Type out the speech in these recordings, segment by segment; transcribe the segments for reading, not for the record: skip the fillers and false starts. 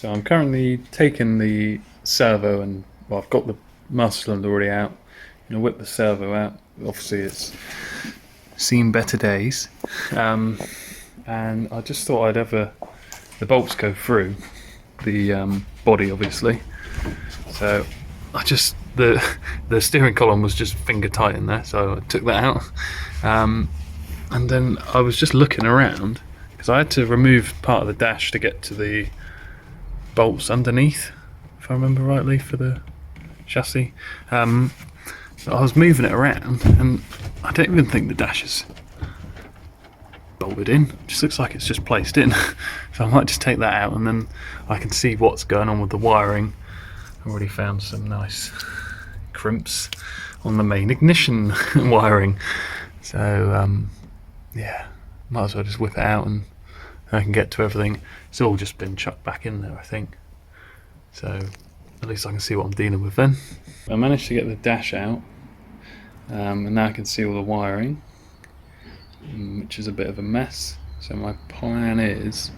So I'm currently taking the servo and, well, I've got the master cylinder already out. I'm going to whip the servo out. Obviously it's seen better days. And I just thought I'd have the bolts go through the body, obviously. So the steering column was just finger tight in there, so I took that out. And then I was just looking around because I had to remove part of the dash to get to the bolts underneath, if I remember rightly, for the chassis. I was moving it around and I don't even think the dash is bolted in. It just looks like it's just placed in. So I might just take that out and then I can see what's going on with the wiring. I already found some nice crimps on the main ignition wiring. So yeah, might as well just whip it out and I can get to everything. It's all just been chucked back in there, I think. So at least I can see what I'm dealing with then. I managed to get the dash out, and now I can see all the wiring, which is a bit of a mess. So my plan is,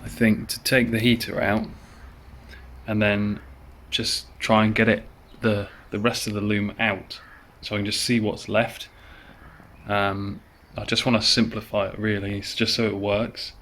I think, to take the heater out and then just try and get it the rest of the loom out, so I can just see what's left. I just want to simplify it really, just so it works.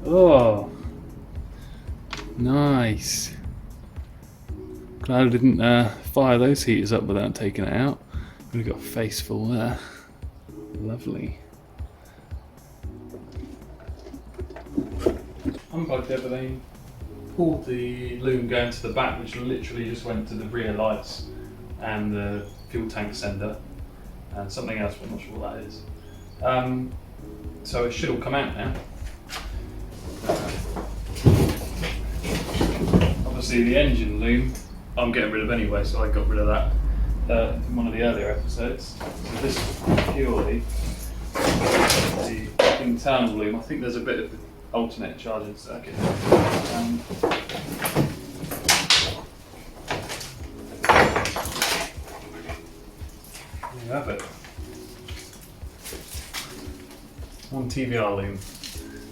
Oh, nice. Glad I didn't fire those heaters up without taking it out. We've got a face full there. Lovely. Unplugged everything, pulled the loom going to the back, which literally just went to the rear lights and the fuel tank sender and something else, but I'm not sure what that is. So it should all come out now. Obviously the engine loom I'm getting rid of anyway, so I got rid of that in one of the earlier episodes. So this is purely the internal loom. I think there's a bit of the alternate charging circuit. There you have it. One TVR loom.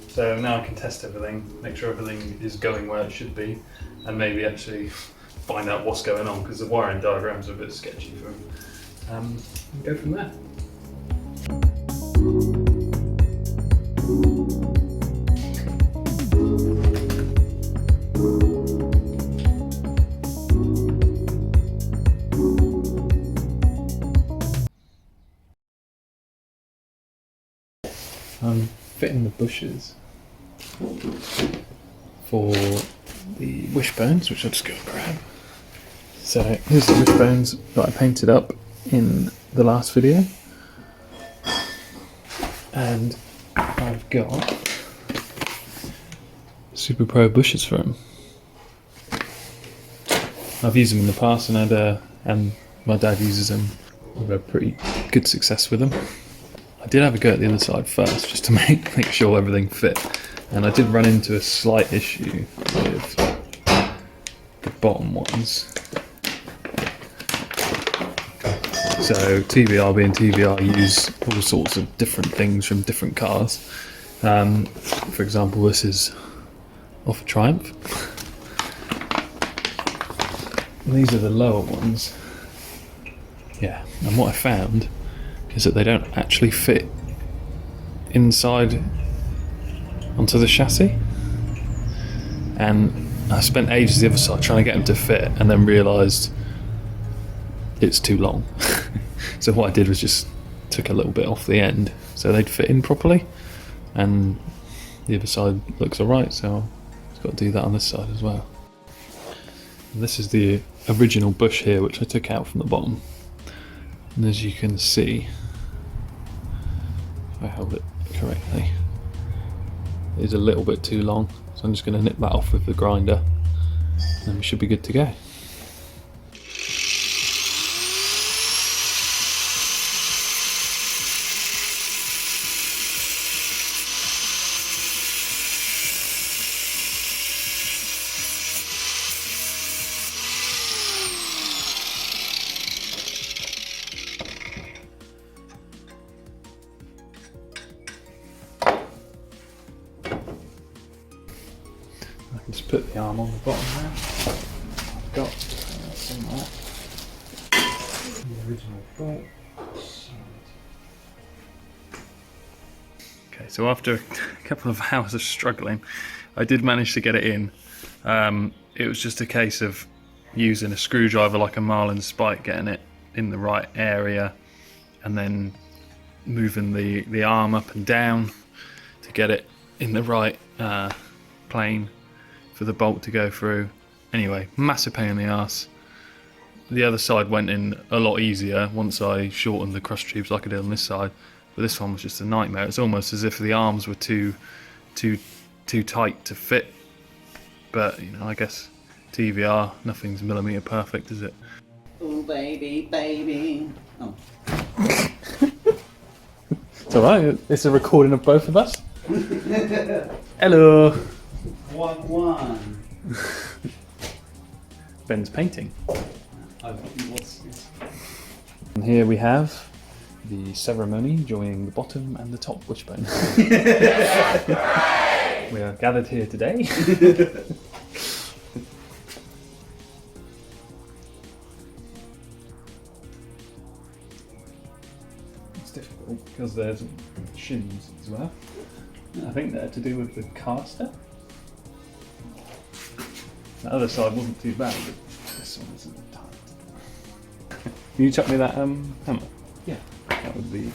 So now I can test everything, make sure everything is going where it should be, and maybe actually find out what's going on, because the wiring diagrams are a bit sketchy for them. And go from there. I'm fitting the bushes for the wishbones, which I'll just go and grab. So here's the wishbones that I painted up in the last video, and I've got Super Pro bushes for them. I've used them in the past, and my dad uses them. I've had pretty good success with them. I did have a go at the other side first, just to make sure everything fit, and I did run into a slight issue with the bottom ones. So TVR being TVR, use all sorts of different things from different cars. For example, this is off a Triumph. And these are the lower ones. Yeah, and what I found is that they don't actually fit inside onto the chassis. And I spent ages the other side trying to get them to fit, and then realised it's too long. So what I did was just took a little bit off the end so they'd fit in properly, and the other side looks alright, so I've got to do that on this side as well. And this is the original bush here, which I took out from the bottom. And as you can see, if I hold it correctly, is a little bit too long, so I'm just going to nip that off with the grinder and we should be good to go. Just put the arm on the bottom there. I've got some of that. The original bolt. Okay, so after a couple of hours of struggling, I did manage to get it in. It was just a case of using a screwdriver like a marlin spike, getting it in the right area, and then moving the arm up and down to get it in the right plane for the bolt to go through. Anyway, massive pain in the arse. The other side went in a lot easier once I shortened the cross tubes like I did on this side, but this one was just a nightmare. It's almost as if the arms were too tight to fit, but you know, I guess TVR, nothing's millimetre perfect, is it? Oh baby, baby. Oh. It's alright, it's a recording of both of us. Hello! One. Ben's painting. What's this? And here we have the ceremony joining the bottom and the top wishbone. We are gathered here today. It's difficult because there's shins as well. I think they're to do with the caster. The other side wasn't too bad, but this one isn't tight. Can you chuck me that hammer? Yeah. That would be.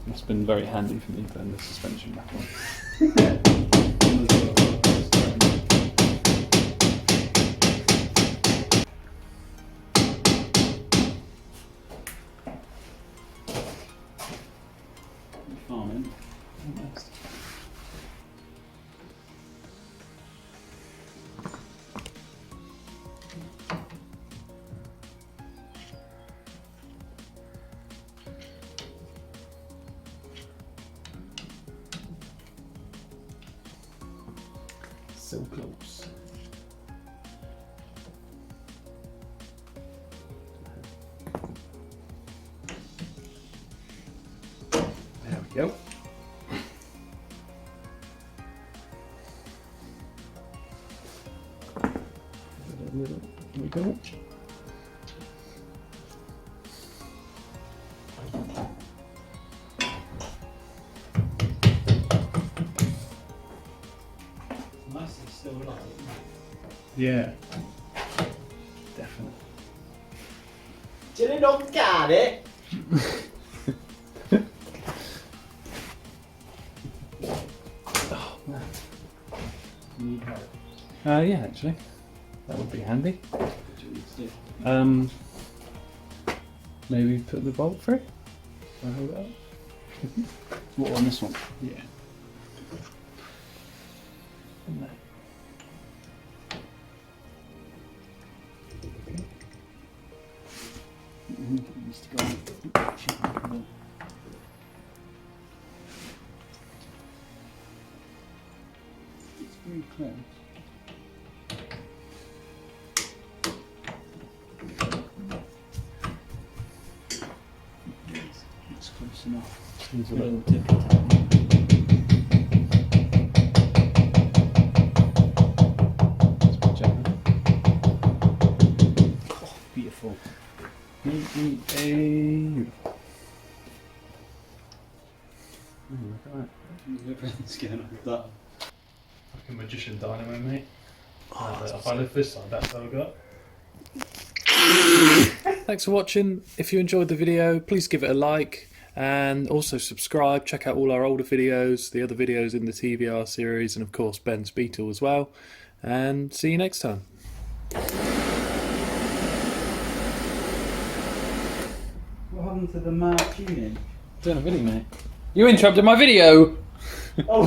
It's been very handy for me putting the suspension back on. Farming. Almost. So close. There we go. There we go. Nice and still alive. Yeah. Definitely. Ce ne toccare? Oh man. Need help. Yeah, actually. That would be handy. Maybe put the bolt through? Can I hold it up? What on this one? Yeah. And there. Needs to go on. It's very close. It's close enough. Seems a A little little tippy tappy. Oh, beautiful. Beautiful. Look at that. Everything's going like that. Like a magician dynamo, mate. If I lift this side, that's how I got. Thanks for watching. If you enjoyed the video, please give it a like and also subscribe. Check out all our older videos, the other videos in the TVR series, and of course Ben's Beetle as well. And see you next time. What happened to the tuning? Doing a video, mate. You interrupted my video! Oh.